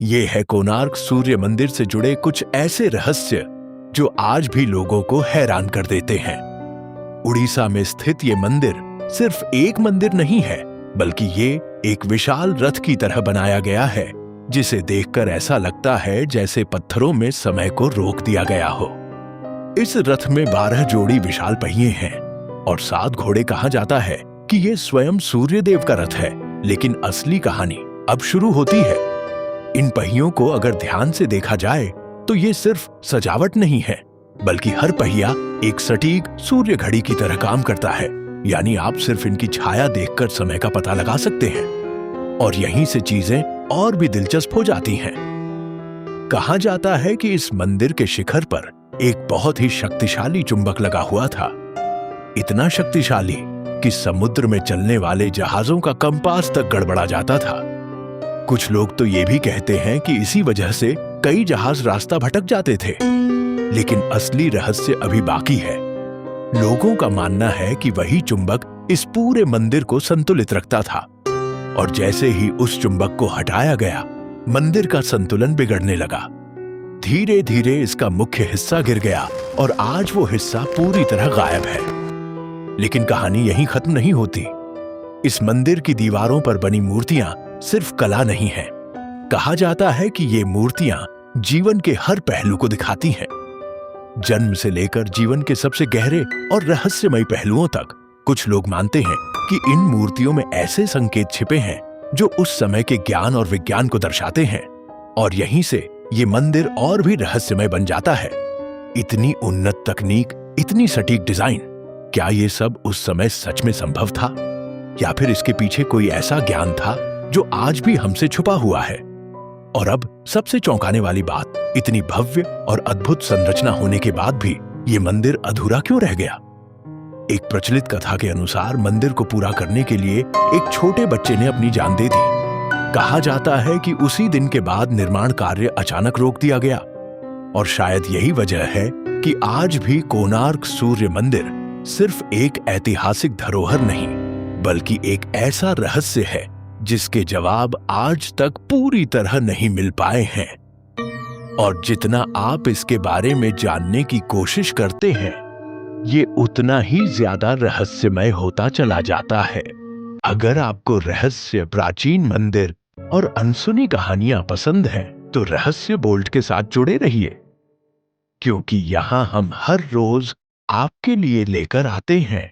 ये है कोणार्क सूर्य मंदिर से जुड़े कुछ ऐसे रहस्य जो आज भी लोगों को हैरान कर देते हैं। उड़ीसा में स्थित ये मंदिर सिर्फ एक मंदिर नहीं है, बल्कि ये एक विशाल रथ की तरह बनाया गया है, जिसे देखकर ऐसा लगता है जैसे पत्थरों में समय को रोक दिया गया हो। इस रथ में 12 जोड़ी विशाल पहिए हैं और 7 घोड़े। कहा जाता है कि ये स्वयं सूर्यदेव का रथ है, लेकिन असली कहानी अब शुरू होती है। इन पहियों को अगर ध्यान से देखा जाए तो ये सिर्फ सजावट नहीं है, बल्कि हर पहिया एक सटीक सूर्य घड़ी की तरह काम करता है। यानी आप सिर्फ इनकी छाया देखकर समय का पता लगा सकते हैं। और यहीं से चीजें और भी दिलचस्प हो जाती हैं। कहा जाता है कि इस मंदिर के शिखर पर एक बहुत ही शक्तिशाली चुंबक लगा हुआ था। इतना शक्तिशाली कि समुद्र में चलने वाले जहाजों का कंपास तक गड़बड़ा जाता था। कुछ लोग तो ये भी कहते हैं कि इसी वजह से कई जहाज रास्ता भटक जाते थे। लेकिन असली रहस्य अभी बाकी है। लोगों का मानना है कि वही चुंबक इस पूरे मंदिर को संतुलित रखता था, और जैसे ही उस चुंबक को हटाया गया, मंदिर का संतुलन बिगड़ने लगा। धीरे धीरे इसका मुख्य हिस्सा गिर गया और आज वो हिस्सा पूरी तरह गायब है। लेकिन कहानी यहीं खत्म नहीं होती। इस मंदिर की दीवारों पर बनी मूर्तियां सिर्फ कला नहीं है। कहा जाता है कि ये मूर्तियां जीवन के हर पहलू को दिखाती हैं, जन्म से लेकर जीवन के सबसे गहरे और रहस्यमयी पहलुओं तक। कुछ लोग मानते हैं कि इन मूर्तियों में ऐसे संकेत छिपे हैं जो उस समय के ज्ञान और विज्ञान को दर्शाते हैं, और यहीं से ये मंदिर और भी रहस्यमय बन जाता है। इतनी उन्नत तकनीक, इतनी सटीक डिजाइन, क्या ये सब उस समय सच में संभव था, या फिर इसके पीछे कोई ऐसा ज्ञान था जो आज भी हमसे छुपा हुआ है? और अब सबसे चौंकाने वाली बात, इतनी भव्य और अद्भुत संरचना होने के बाद भी ये मंदिर अधूरा क्यों रह गया? एक प्रचलित कथा के अनुसार मंदिर को पूरा करने के लिए एक छोटे बच्चे ने अपनी जान दे दी। कहा जाता है कि उसी दिन के बाद निर्माण कार्य अचानक रोक दिया गया, और शायद यही वजह है कि आज भी कोणार्क सूर्य मंदिर सिर्फ एक ऐतिहासिक धरोहर नहीं, बल्कि एक ऐसा रहस्य है जिसके जवाब आज तक पूरी तरह नहीं मिल पाए हैं। और जितना आप इसके बारे में जानने की कोशिश करते हैं, ये उतना ही ज्यादा रहस्यमय होता चला जाता है। अगर आपको रहस्य, प्राचीन मंदिर और अनसुनी कहानियां पसंद हैं, तो रहस्य बोल्ट के साथ जुड़े रहिए, क्योंकि यहां हम हर रोज आपके लिए लेकर आते हैं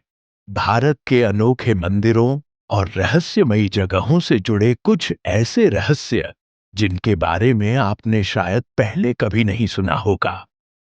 भारत के अनोखे मंदिरों और रहस्यमयी जगहों से जुड़े कुछ ऐसे रहस्य जिनके बारे में आपने शायद पहले कभी नहीं सुना होगा।